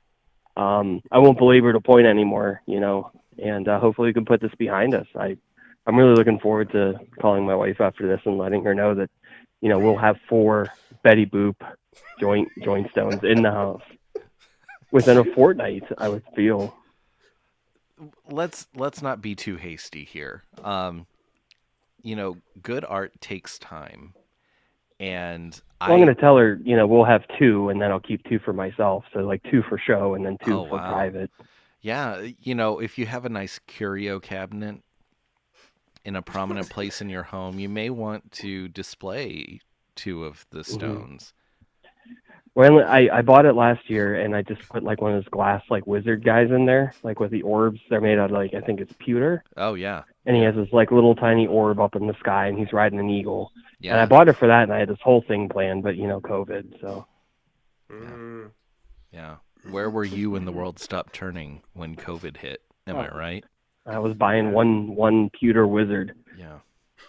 Speaker 6: I won't belabor the point anymore, and hopefully we can put this behind us. I'm really looking forward to calling my wife after this and letting her know that, we'll have 4 Betty Boop joint stones in the house within a fortnight, I would feel.
Speaker 2: Let's not be too hasty here. Good art takes time. And
Speaker 6: I'm going to tell her, we'll have 2, and then I'll keep 2 for myself. So like 2 for show and then 2 for private.
Speaker 2: Yeah, if you have a nice curio cabinet in a prominent place in your home, you may want to display 2 of the stones.
Speaker 6: Well, I bought it last year, and I just put like one of those glass like wizard guys in there, like with the orbs. They're made out of I think it's pewter.
Speaker 2: Oh yeah.
Speaker 6: And he has this like little tiny orb up in the sky, and he's riding an eagle.
Speaker 2: Yeah.
Speaker 6: And I bought it for that, and I had this whole thing planned, but COVID, so.
Speaker 2: Yeah. Where were you when the world stopped turning when COVID hit? Am I right?
Speaker 6: I was buying one pewter wizard.
Speaker 2: Yeah.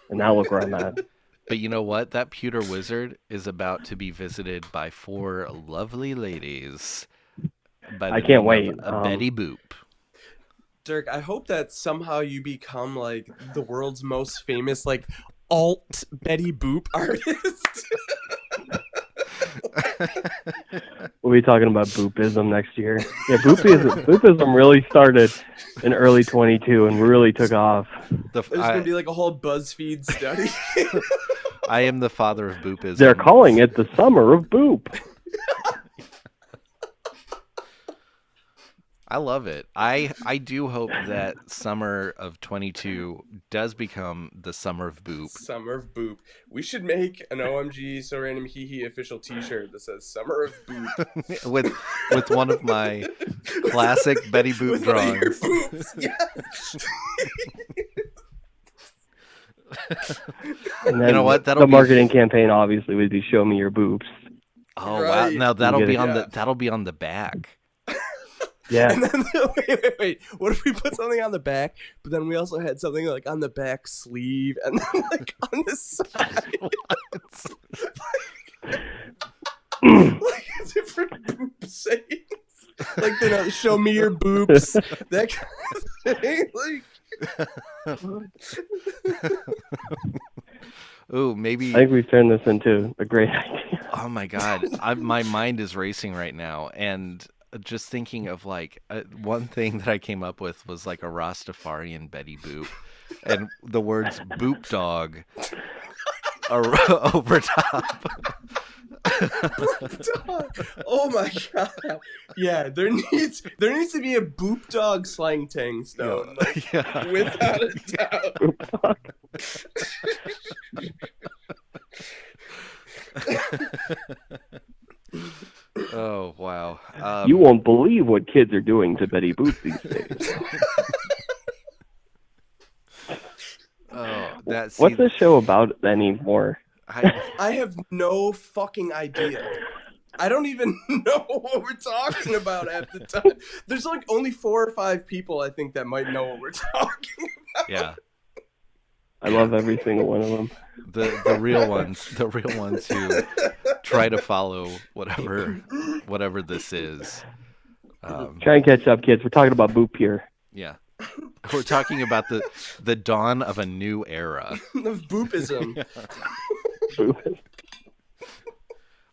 Speaker 6: And now look where I'm at.
Speaker 2: But you know what? That pewter wizard is about to be visited by 4 lovely ladies.
Speaker 6: I can't wait.
Speaker 2: A Betty Boop.
Speaker 1: Dirk, I hope that somehow you become like the world's most famous like alt Betty Boop artist.
Speaker 6: We'll be talking about boopism next year. Yeah, boopism really started in early 22 and really took off.
Speaker 1: There's going to be like a whole BuzzFeed study.
Speaker 2: I am the father of boopism.
Speaker 6: They're calling it the summer of boop.
Speaker 2: I love it. I do hope that summer of 22 does become the summer of boop.
Speaker 1: Summer of Boop. We should make an OMG So Random Hehe official T-shirt that says Summer of Boop.
Speaker 2: with one of my classic Betty Boop
Speaker 1: With one of your
Speaker 2: drawings.
Speaker 1: boops. Yes.
Speaker 6: And then
Speaker 2: You know what?
Speaker 6: the
Speaker 2: That'll be
Speaker 6: marketing campaign obviously would be "Show me your boobs."
Speaker 2: Oh wow!
Speaker 1: Right.
Speaker 2: Now that'll
Speaker 6: get
Speaker 2: be
Speaker 6: it.
Speaker 2: on
Speaker 1: Yeah.
Speaker 2: that'll be on the back.
Speaker 6: Yeah,
Speaker 1: And then wait. What if we put something on the back, but then we also had something like on the back sleeve and then like on the side, like a different boop sayings, like show me your boobs, that kind of thing. Like,
Speaker 2: Ooh, maybe.
Speaker 6: I think we've turned this into a great idea.
Speaker 2: Oh my God, my mind is racing right now, and just thinking of like one thing that I came up with was like a Rastafarian Betty Boop, and the words "boop dog" are over top.
Speaker 1: oh my god! Yeah, there needs to be a boop dog slang tang stone, like,
Speaker 2: Yeah.
Speaker 1: without a doubt.
Speaker 2: Oh wow.
Speaker 6: You won't believe what kids are doing to Betty Boop these days.
Speaker 2: Oh, that's
Speaker 6: What's this show about anymore?
Speaker 1: I have no fucking idea. I don't even know what we're talking about at the time. There's like only 4 or 5 people I think that might know what we're talking about.
Speaker 2: Yeah.
Speaker 6: I love every single one of them.
Speaker 2: The real ones who try to follow whatever this is.
Speaker 6: Try and catch up, kids. We're talking about Boop here.
Speaker 2: Yeah. We're talking about the dawn of a new era.
Speaker 1: Of boopism.
Speaker 6: Boop.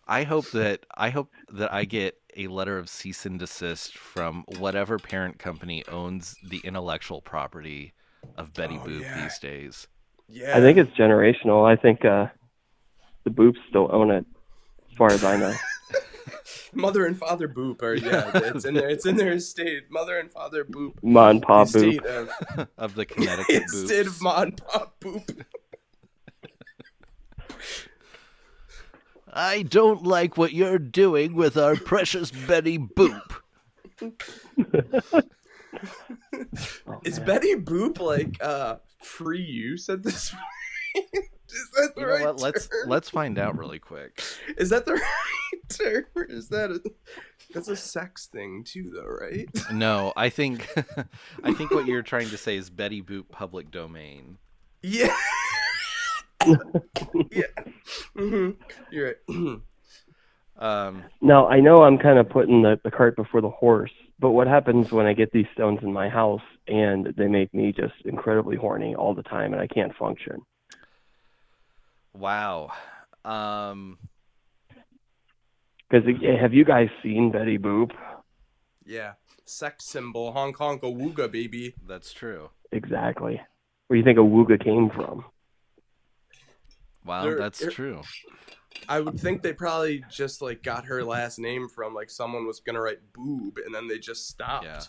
Speaker 2: I hope that I get a letter of cease and desist from whatever parent company owns the intellectual property of Betty Boop these days.
Speaker 1: Yeah.
Speaker 6: I think it's generational. I think the Boops still own it, as far as I know.
Speaker 1: Mother and Father Boop are it's in there. It's in their estate. Mother and Father Boop.
Speaker 6: Ma and Pa
Speaker 1: The
Speaker 6: Boop.
Speaker 1: estate
Speaker 2: Of the Connecticut
Speaker 1: estate of
Speaker 2: Boops.
Speaker 1: Ma and Pa Boop.
Speaker 2: I don't like what you're doing with our precious Betty Boop.
Speaker 1: Is Betty Boop like free use at this point? Is that the
Speaker 2: You know
Speaker 1: right
Speaker 2: what?
Speaker 1: term?
Speaker 2: Let's find out really quick.
Speaker 1: Is that the right term? Or is that's a sex thing too, though, right?
Speaker 2: No, I think what you're trying to say is Betty Boop public domain.
Speaker 1: Yeah. Yeah. You're right.
Speaker 6: Now, I know I'm kind of putting the cart before the horse, but what happens when I get these stones in my house and they make me just incredibly horny all the time and I can't function?
Speaker 2: Wow.
Speaker 6: Because have you guys seen Betty Boop?
Speaker 1: Yeah. Sex symbol, Hong Kong Awooga, baby.
Speaker 2: That's true.
Speaker 6: Exactly. Where do you think Awooga came from?
Speaker 2: Wow, that's true.
Speaker 1: I would think they probably just like got her last name from like someone was gonna write boob and then they just stopped.
Speaker 2: Yeah.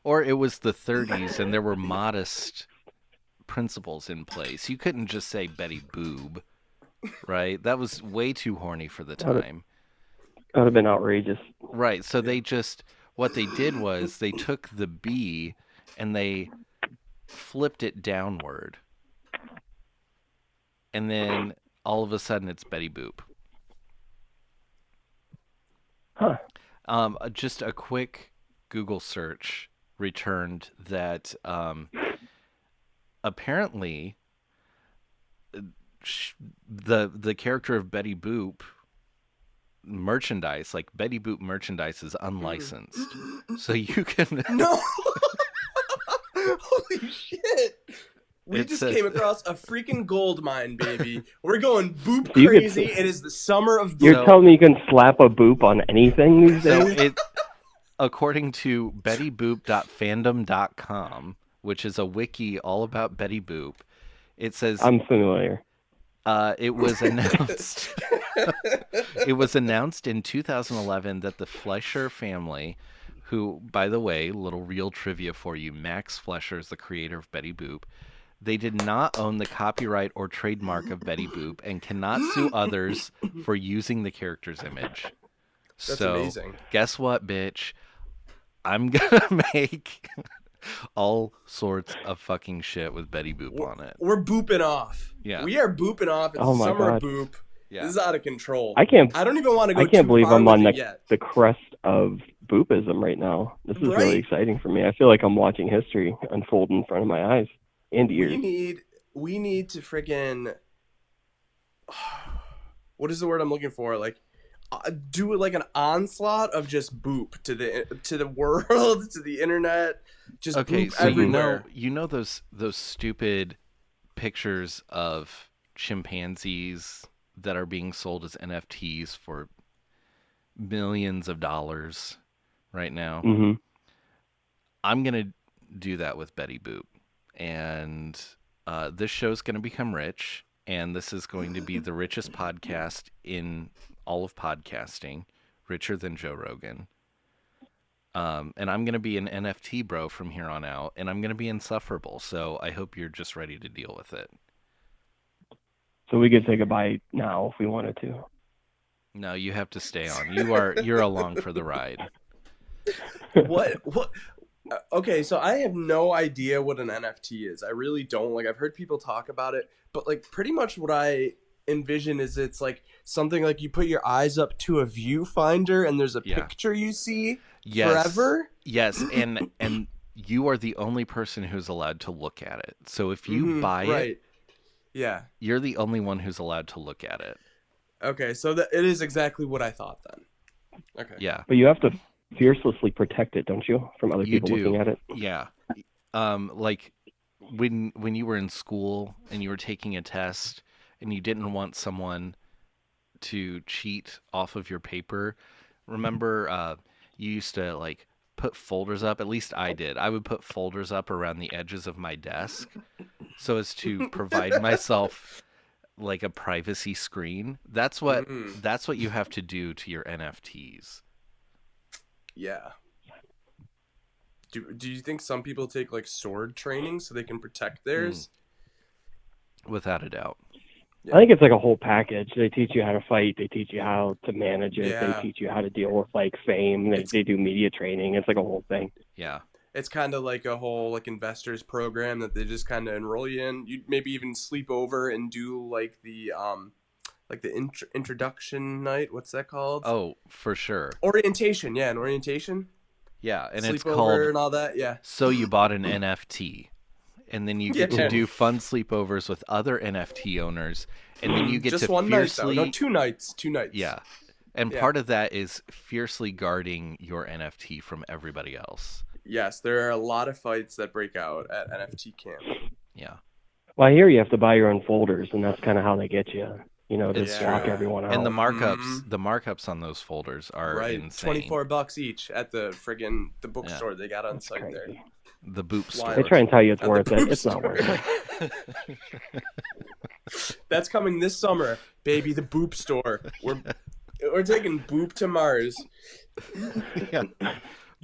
Speaker 2: Or it was the 30s and there were modest principles in place. You couldn't just say Betty Boob, right? That was way too horny for the time.
Speaker 6: That would have been outrageous.
Speaker 2: Right. So what they did was they took the B and they flipped it downward. And then all of a sudden it's Betty Boop.
Speaker 6: Huh.
Speaker 2: Just a quick Google search returned that apparently the character of Betty Boop merchandise, like Betty Boop merchandise, is unlicensed. So you can
Speaker 1: No. Holy shit. We
Speaker 2: It
Speaker 1: just
Speaker 2: says-
Speaker 1: came across a freaking gold mine, baby. We're going boop
Speaker 6: You could-
Speaker 1: crazy. It is the summer of boop.
Speaker 6: You're telling me you can slap a boop on anything these
Speaker 2: So
Speaker 6: days?
Speaker 2: according to bettyboop.fandom.com, which is a wiki all about Betty Boop, it says
Speaker 6: I'm familiar.
Speaker 2: it was announced it was announced in 2011 that the Fleischer family, who, by the way, little real trivia for you, Max Fleischer is the creator of Betty Boop. They did not own the copyright or trademark of Betty Boop and cannot sue others for using the character's image.
Speaker 1: That's
Speaker 2: So,
Speaker 1: amazing.
Speaker 2: guess what, bitch? I'm gonna make all sorts of fucking shit with Betty Boop on it.
Speaker 1: We're booping off.
Speaker 2: Yeah.
Speaker 1: We are booping off. It's
Speaker 6: Oh
Speaker 1: the
Speaker 6: my
Speaker 1: summer
Speaker 6: God.
Speaker 1: boop.
Speaker 2: Yeah.
Speaker 1: This is out of control.
Speaker 6: I can't
Speaker 1: I don't even want to go
Speaker 6: I can't
Speaker 1: too
Speaker 6: believe
Speaker 1: far
Speaker 6: I'm
Speaker 1: with
Speaker 6: on
Speaker 1: it yet.
Speaker 6: the crest of boopism right now. This is
Speaker 1: Right.
Speaker 6: really exciting for me. I feel like I'm watching history unfold in front of my eyes and ears.
Speaker 1: We need to freaking what is the word I'm looking for? Like do like an onslaught of just boop to the world, to the internet. Just
Speaker 2: Okay,
Speaker 1: boop
Speaker 2: so
Speaker 1: everywhere.
Speaker 2: you know those stupid pictures of chimpanzees that are being sold as NFTs for millions of dollars right now.
Speaker 6: Mm-hmm.
Speaker 2: I'm gonna do that with Betty Boop, and this show's gonna become rich, and this is going to be the richest podcast in all of podcasting, richer than Joe Rogan. And I'm gonna be an NFT bro from here on out, and I'm gonna be insufferable. So I hope you're just ready to deal with it.
Speaker 6: So we could say goodbye now if we wanted to.
Speaker 2: No, you have to stay on. You're along for the ride.
Speaker 1: What okay, so I have no idea what an NFT is. I really don't. Like I've heard people talk about it, but like pretty much what I envision is it's like something like you put your eyes up to a viewfinder and there's a
Speaker 2: Yeah.
Speaker 1: picture you see
Speaker 2: Yes.
Speaker 1: forever.
Speaker 2: Yes, and you are the only person who's allowed to look at it. So if you
Speaker 1: Mhm,
Speaker 2: buy
Speaker 1: right.
Speaker 2: it,
Speaker 1: Yeah.
Speaker 2: you're the only one who's allowed to look at it.
Speaker 1: Okay, so it is exactly what I thought then. Okay.
Speaker 2: Yeah.
Speaker 6: But you have to fiercely protect it, don't you, from other
Speaker 2: You
Speaker 6: people
Speaker 2: do.
Speaker 6: looking at it?
Speaker 2: Yeah. Like when you were in school and you were taking a test and you didn't want someone to cheat off of your paper, remember you used to like put folders up, at least I did. I would put folders up around the edges of my desk so as to provide myself like a privacy screen. That's what you have to do to your NFTs.
Speaker 1: Yeah. Do you think some people take like sword training so they can protect theirs?
Speaker 2: Without a doubt.
Speaker 6: I think it's like a whole package. They teach you how to fight. They teach you how to manage it.
Speaker 1: Yeah.
Speaker 6: They teach you how to deal with like fame. They do media training. It's like a whole thing.
Speaker 2: Yeah.
Speaker 1: It's kind of like a whole like investors program that they just kind of enroll you in. You maybe even sleep over and do like the introduction night. What's that called?
Speaker 2: Oh, for sure.
Speaker 1: Orientation. Yeah, an orientation.
Speaker 2: Yeah, and
Speaker 1: Sleep
Speaker 2: it's
Speaker 1: over
Speaker 2: called
Speaker 1: and all that. Yeah.
Speaker 2: So You Bought an NFT. And then you get
Speaker 1: Yeah.
Speaker 2: to do fun sleepovers with other NFT owners, and then you get
Speaker 1: Just
Speaker 2: to
Speaker 1: one
Speaker 2: fiercely
Speaker 1: night though. No, 2 nights. 2 nights.
Speaker 2: Yeah. And
Speaker 1: Yeah.
Speaker 2: part of that is fiercely guarding your NFT from everybody else.
Speaker 1: Yes, there are a lot of fights that break out at NFT camp.
Speaker 2: Yeah.
Speaker 6: Well, I hear you have to buy your own folders, and that's kind of how they get you. You know, to
Speaker 2: It's
Speaker 6: block
Speaker 1: true.
Speaker 6: everyone out.
Speaker 2: And the markups on those folders are
Speaker 1: Right,
Speaker 2: insane.
Speaker 1: $24 each at the bookstore they got on
Speaker 6: That's
Speaker 1: site there.
Speaker 6: crazy.
Speaker 2: The Boop
Speaker 1: Wild.
Speaker 6: They
Speaker 2: store.
Speaker 6: try and tell you it's
Speaker 1: At the
Speaker 6: worth it.
Speaker 1: Boop
Speaker 6: It's not
Speaker 1: store.
Speaker 6: worth it.
Speaker 1: That's coming this summer, baby. The Boop store. We're taking Boop to Mars.
Speaker 2: Yeah.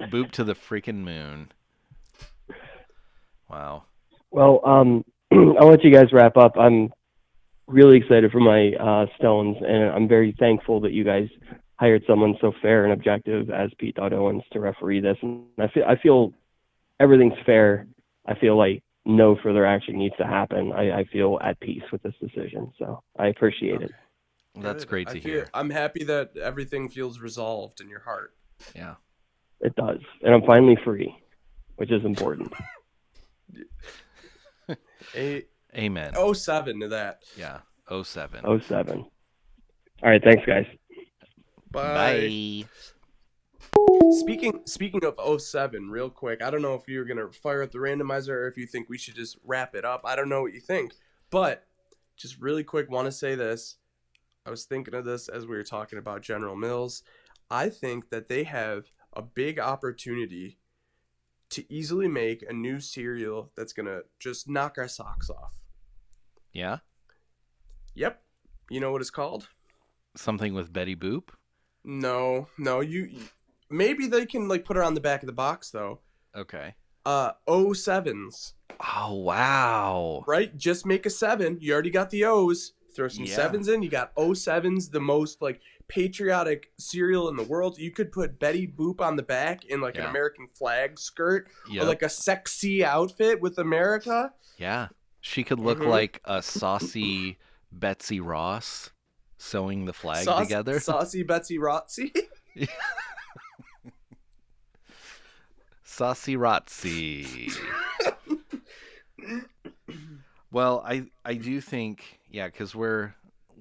Speaker 2: Boop to the freaking moon. Wow.
Speaker 6: Well, I'll let you guys wrap up. I'm really excited for my Stones, and I'm very thankful that you guys hired someone so fair and objective as Pete Owens to referee this. And I feel everything's fair. I feel like no further action needs to happen. I feel at peace with this decision, so I appreciate it.
Speaker 2: That's
Speaker 1: Good.
Speaker 2: great to hear.
Speaker 1: I'm happy that everything feels resolved in your heart.
Speaker 2: Yeah.
Speaker 6: It does, and I'm finally free, which is important.
Speaker 2: Amen.
Speaker 1: 07 to that.
Speaker 2: Yeah. 07.
Speaker 6: 07. All right, thanks, guys.
Speaker 1: Bye. Speaking of 07, real quick, I don't know if you're gonna fire up the randomizer or if you think we should just wrap it up. I don't know what you think, but just really quick, want to say this. I was thinking of this as we were talking about General Mills. I think that they have a big opportunity to easily make a new cereal that's gonna just knock our socks off.
Speaker 2: Yeah.
Speaker 1: Yep. You know what it's called?
Speaker 2: Something with Betty Boop.
Speaker 1: No, you maybe they can like put it on the back of the box though.
Speaker 2: Okay.
Speaker 1: O7s.
Speaker 2: Oh wow.
Speaker 1: Right? Just make a 7. You already got the O's. Throw some
Speaker 2: Yeah.
Speaker 1: 7s in. You got O7s, the most like patriotic cereal in the world. You could put Betty Boop on the back in like an
Speaker 2: Yeah.
Speaker 1: American flag skirt
Speaker 2: Yep.
Speaker 1: or like a sexy outfit with America.
Speaker 2: Yeah. She could look like a saucy Betsy Ross sewing the flag together.
Speaker 1: Saucy Betsy Rotsy.
Speaker 2: Saucy Rotsy. Well, I do think, yeah, because we're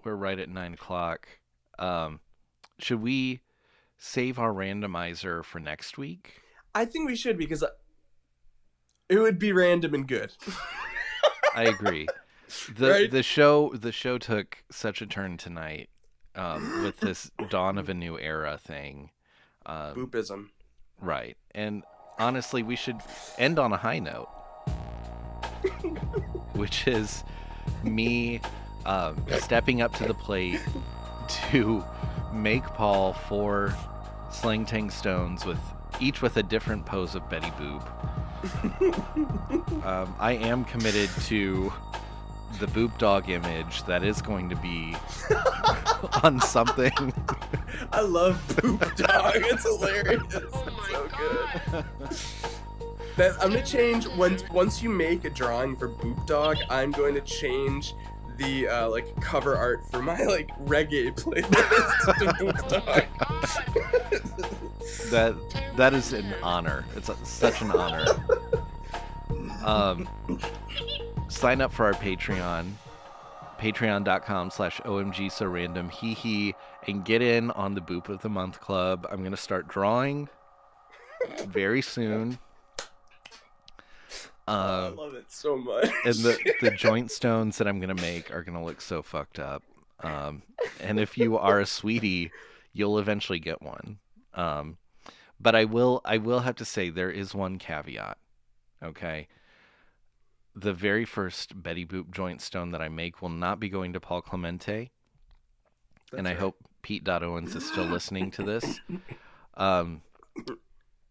Speaker 2: right at 9:00. Should we save our randomizer for next week?
Speaker 1: I think we should because it would be random and good.
Speaker 2: I agree.
Speaker 1: Right?
Speaker 2: The show took such a turn tonight with this dawn of a new era thing.
Speaker 1: Boopism.
Speaker 2: Right. And honestly, we should end on a high note, which is me stepping up to the plate to make Paul 4 sling tang stones each with a different pose of Betty Boop. I am committed to the Boop dog image that is going to be on something.
Speaker 1: I love Boop Dog. It's hilarious.
Speaker 3: Oh
Speaker 1: It's
Speaker 3: my
Speaker 1: so
Speaker 3: God.
Speaker 1: good. I'm gonna change once you make a drawing for Boop Dog. I'm going to change the like cover art for my like reggae playlist to Boop Dog.
Speaker 2: That is an honor. It's such an honor. Sign up for our Patreon, patreon.com/OMG So Random Hehe, and get in on the Boop of the Month Club. I'm going to start drawing very soon.
Speaker 1: I love it so much.
Speaker 2: And the joint stones that I'm going to make are going to look so fucked up. And if you are a sweetie, you'll eventually get one. But I will have to say there is one caveat. Okay. The very first Betty Boop joint stone that I make will not be going to Paul Clemente. And I hope Pete Owens is still listening to this.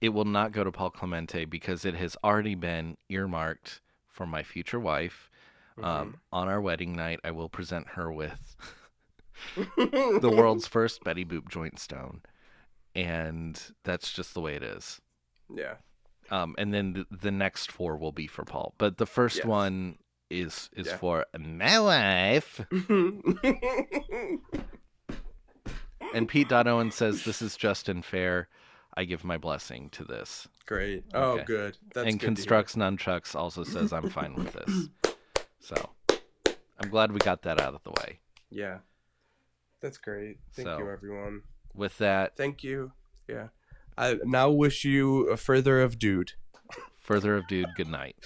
Speaker 2: It will not go to Paul Clemente because it has already been earmarked for my future wife. On our wedding night, I will present her with the world's first Betty Boop joint stone. And that's just the way it is.
Speaker 1: Yeah.
Speaker 2: And then the next 4 will be for Paul. But the first one is for my wife. And Pete Owens says, this is just and fair. I give my blessing to this.
Speaker 1: Great. Oh,
Speaker 2: Okay.
Speaker 1: good. That's
Speaker 2: and
Speaker 1: good
Speaker 2: Constructs Nunchucks also says I'm fine with this. So I'm glad we got that out of the way.
Speaker 1: Yeah. That's great. Thank
Speaker 2: So-
Speaker 1: you, everyone.
Speaker 2: With that,
Speaker 1: Thank you. Yeah. I now wish you a further of dude.
Speaker 2: further of dude, good night.